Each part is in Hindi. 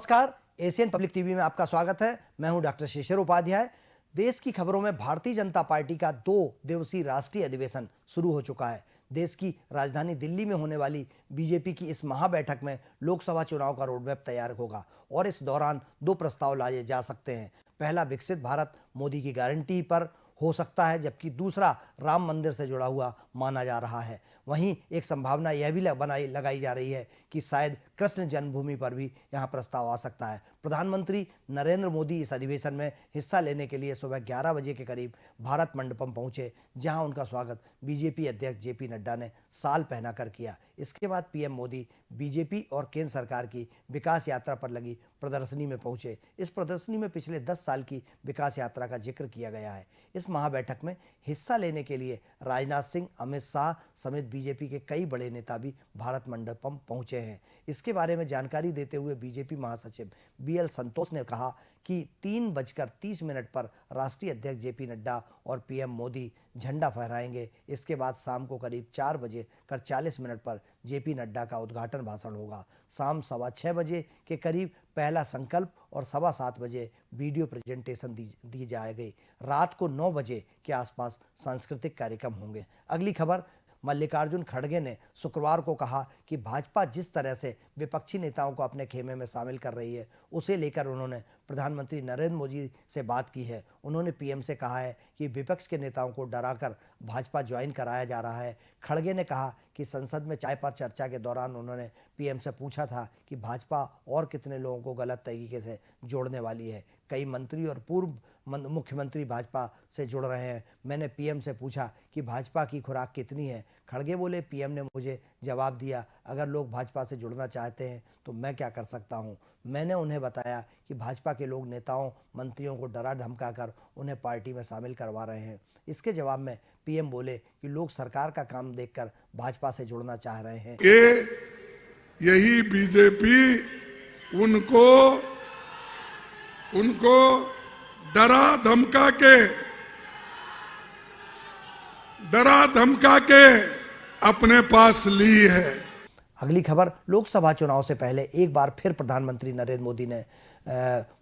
नमस्कार, एशियन पब्लिक टीवी में आपका स्वागत है। मैं हूं डॉक्टर शिशिर उपाध्याय। देश की खबरों में भारतीय जनता पार्टी का 2 दिवसीय राष्ट्रीय अधिवेशन शुरू हो चुका है। देश की राजधानी दिल्ली में होने वाली बीजेपी की इस महाबैठक में लोकसभा चुनाव का रोडमैप तैयार होगा और इस दौरान 2 प्रस्ताव लाए जा सकते हैं। पहला विकसित भारत मोदी की गारंटी पर हो सकता है, जबकि दूसरा राम मंदिर से जुड़ा हुआ माना जा रहा है। वहीं एक संभावना यह भी लगाई जा रही है कि शायद कृष्ण जन्मभूमि पर भी यहां प्रस्ताव आ सकता है। प्रधानमंत्री नरेंद्र मोदी इस अधिवेशन में हिस्सा लेने के लिए सुबह 11 बजे के करीब भारत मंडपम पहुंचे, जहां उनका स्वागत बीजेपी अध्यक्ष जेपी नड्डा ने साल पहनाकर किया। इसके बाद पीएम मोदी बीजेपी और केंद्र सरकार की विकास यात्रा पर लगी प्रदर्शनी में पहुंचे। इस प्रदर्शनी में पिछले 10 साल की विकास यात्रा का जिक्र किया गया है। इस महाबैठक में हिस्सा लेने के लिए राजनाथ सिंह, अमित शाह समेत बीजेपी के कई बड़े नेता भी भारत मंडपम पहुंचे हैं। इसके बारे में जानकारी देते हुए बीजेपी महासचिव बीएल संतोष ने कहा कि 3:30 पर राष्ट्रीय अध्यक्ष जेपी नड्डा और पीएम मोदी झंडा फहराएंगे। इसके बाद शाम को करीब 4:40 पर जेपी नड्डा का उद्घाटन भाषण होगा। शाम 6:15 बजे के करीब पहला संकल्प और 7:15 बजे वीडियो प्रेजेंटेशन दी जाएगी। रात को 9 बजे के आसपास सांस्कृतिक कार्यक्रम होंगे। अगली खबर, मल्लिकार्जुन खड़गे ने शुक्रवार को कहा कि भाजपा जिस तरह से विपक्षी नेताओं को अपने खेमे में शामिल कर रही है, उसे लेकर उन्होंने प्रधानमंत्री नरेंद्र मोदी से बात की है। उन्होंने पीएम से कहा है कि विपक्ष के नेताओं को डराकर भाजपा ज्वाइन कराया जा रहा है। खड़गे ने कहा कि संसद में चाय पर चर्चा के दौरान उन्होंने पीएम से पूछा था कि भाजपा और कितने लोगों को गलत तरीके से जोड़ने वाली है। कई मंत्री और पूर्व मुख्यमंत्री भाजपा से जुड़ रहे हैं। मैंने पीएम से पूछा कि भाजपा की खुराक कितनी है। खड़गे बोले, पीएम ने मुझे जवाब दिया, अगर लोग भाजपा से जुड़ना चाहते हैं तो मैं क्या कर सकता हूं। मैंने उन्हें बताया कि भाजपा के लोग नेताओं, मंत्रियों को डरा धमकाकर उन्हें पार्टी में शामिल करवा रहे हैं। इसके जवाब में पीएम बोले कि लोग सरकार का काम देखकर भाजपा से जुड़ना चाह रहे हैं। यही बीजेपी उनको डरा धमका के अपने पास ली है। अगली खबर, लोकसभा चुनाव से पहले एक बार फिर प्रधानमंत्री नरेंद्र मोदी ने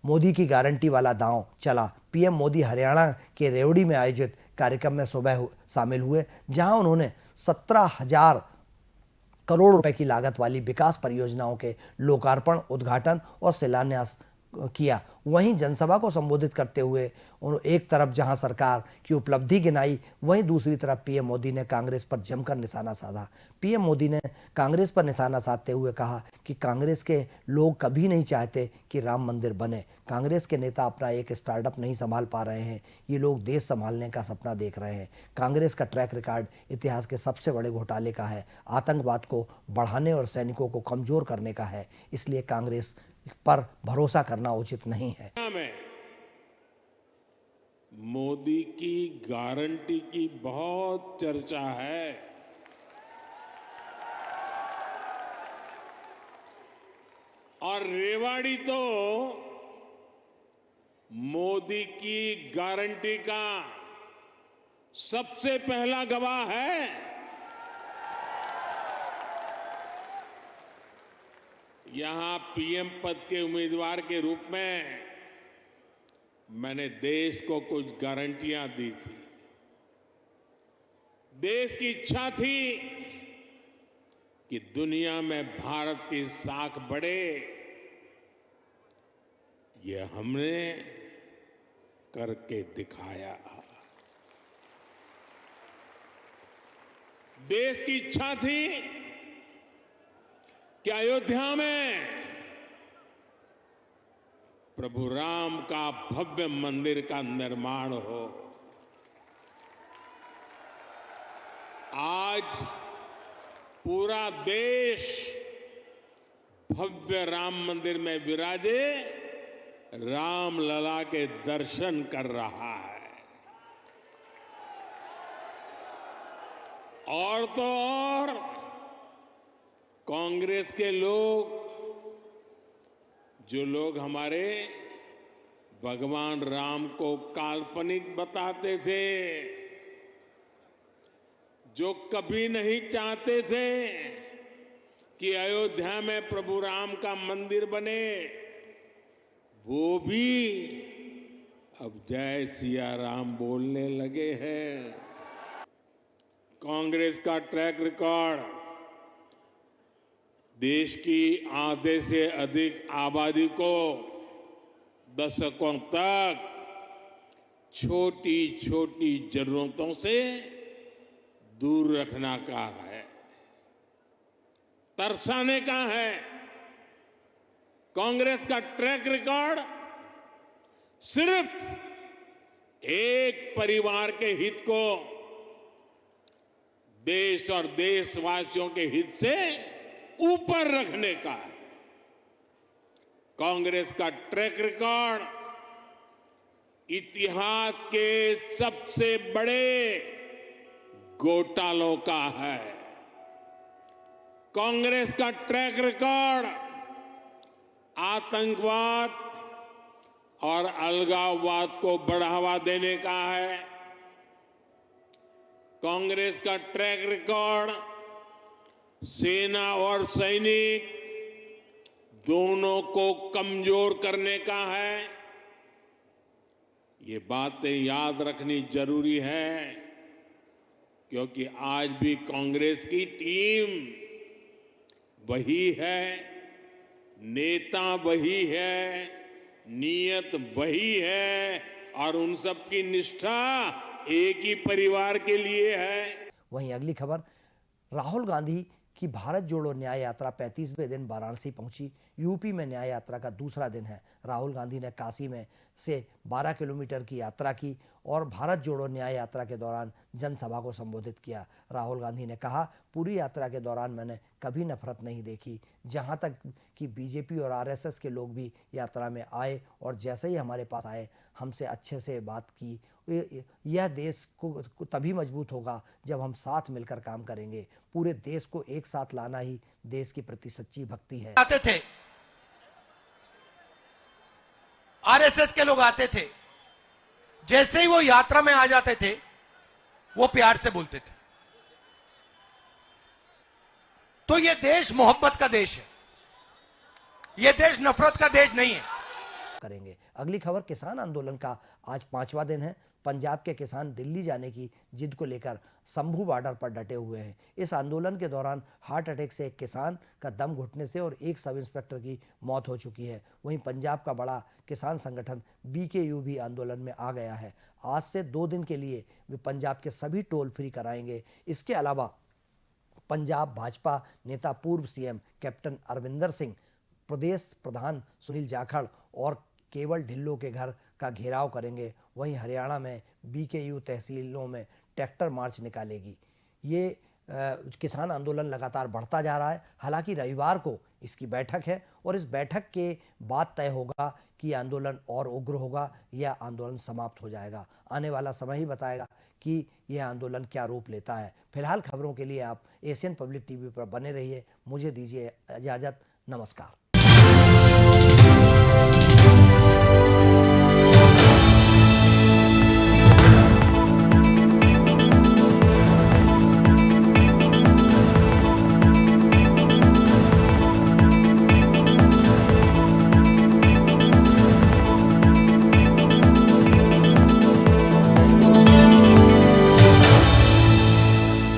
मोदी की गारंटी वाला दांव चला। पीएम मोदी हरियाणा के रेवड़ी में आयोजित कार्यक्रम में सुबह शामिल हुए, जहां उन्होंने 17,000 करोड़ रुपए की लागत वाली विकास परियोजनाओं के लोकार्पण, उद्घाटन और शिलान्यास किया। वहीं जनसभा को संबोधित करते हुए एक तरफ जहां सरकार की उपलब्धि गिनाई, वहीं दूसरी तरफ पीएम मोदी ने कांग्रेस पर जमकर निशाना साधा। पीएम मोदी ने कांग्रेस पर निशाना साधते हुए कहा कि कांग्रेस के लोग कभी नहीं चाहते कि राम मंदिर बने। कांग्रेस के नेता अपना एक स्टार्टअप नहीं संभाल पा रहे हैं, ये लोग देश संभालने का सपना देख रहे हैं। कांग्रेस का ट्रैक रिकॉर्ड इतिहास के सबसे बड़े घोटाले का है, आतंकवाद को बढ़ाने और सैनिकों को कमजोर करने का है। इसलिए कांग्रेस पर भरोसा करना उचित नहीं है। मोदी की गारंटी की बहुत चर्चा है। और रेवाड़ी तो मोदी की गारंटी का सबसे पहला गवाह है। यहां पीएम पद के उम्मीदवार के रूप में मैंने देश को कुछ गारंटियां दी थी। देश की इच्छा थी कि दुनिया में भारत की साख बढ़े। ये हमने करके दिखाया। देश की इच्छा थी कि अयोध्या में प्रभु राम का भव्य मंदिर का निर्माण हो। आज पूरा देश भव्य राम मंदिर में विराजे रामलला के दर्शन कर रहा है। और तो और कांग्रेस के लोग, जो लोग हमारे भगवान राम को काल्पनिक बताते थे, जो कभी नहीं चाहते थे कि अयोध्या में प्रभु राम का मंदिर बने, वो भी अब जय सिया राम बोलने लगे हैं। कांग्रेस का ट्रैक रिकॉर्ड देश की आधे से अधिक आबादी को दशकों तक छोटी छोटी जरूरतों से दूर रखना का है, तरसाने का है। कांग्रेस का ट्रैक रिकॉर्ड सिर्फ एक परिवार के हित को देश और देशवासियों के हित से ऊपर रखने का है। कांग्रेस का ट्रैक रिकॉर्ड इतिहास के सबसे बड़े घोटालों का है। कांग्रेस का ट्रैक रिकॉर्ड आतंकवाद और अलगाववाद को बढ़ावा देने का है। कांग्रेस का ट्रैक रिकॉर्ड सेना और सैनिक दोनों को कमजोर करने का है। ये बातें याद रखनी जरूरी है, क्योंकि आज भी कांग्रेस की टीम वही है, नेता वही है, नीयत वही है और उन सब की निष्ठा एक ही परिवार के लिए है। वहीं अगली खबर, राहुल गांधी की भारत जोड़ो न्याय यात्रा 35वें दिन वाराणसी पहुंची। यूपी में न्याय यात्रा का दूसरा दिन है। राहुल गांधी ने काशी में से 12 किलोमीटर की यात्रा की और भारत जोड़ो न्याय यात्रा के दौरान जनसभा को संबोधित किया। राहुल गांधी ने कहा, पूरी यात्रा के दौरान मैंने कभी नफरत नहीं देखी। जहां तक कि बीजेपी और आरएसएस के लोग भी यात्रा में आए और जैसे ही हमारे पास आए हमसे अच्छे से बात की। यह देश को तभी मजबूत होगा जब हम साथ मिलकर काम करेंगे। पूरे देश को एक साथ लाना ही देश के प्रति सच्ची भक्ति है। आते थे, आरएसएस के लोग आते थे, जैसे ही वो यात्रा में आ जाते थे वो प्यार से बोलते थे। तो ये देश मोहब्बत का देश है, ये देश नफरत का देश नहीं है। करेंगे। अगली खबर, किसान आंदोलन का आज 5वां दिन है। पंजाब के किसान दिल्ली जाने की जिद को लेकर शंभू बॉर्डर पर डटे हुए हैं। इस आंदोलन के दौरान हार्ट अटैक से एक किसान का दम घुटने से और एक सब इंस्पेक्टर की मौत हो चुकी है। वहीं पंजाब का बड़ा किसान संगठन BKU भी आंदोलन में आ गया है। आज से 2 दिन के लिए वे पंजाब के सभी टोल फ्री कराएंगे। इसके अलावा पंजाब भाजपा नेता पूर्व CM कैप्टन अरविंदर सिंह, प्रदेश प्रधान सुनील जाखड़ और केवल ढिल्लों के घर का घेराव करेंगे। वहीं हरियाणा में BKU तहसीलों में ट्रैक्टर मार्च निकालेगी। ये किसान आंदोलन लगातार बढ़ता जा रहा है। हालांकि रविवार को इसकी बैठक है और इस बैठक के बाद तय होगा कि आंदोलन और उग्र होगा या आंदोलन समाप्त हो जाएगा। आने वाला समय ही बताएगा कि यह आंदोलन क्या रूप लेता है। फिलहाल खबरों के लिए आप एशियन पब्लिक टीवी पर बने रहिए। मुझे दीजिए इजाज़त। नमस्कार।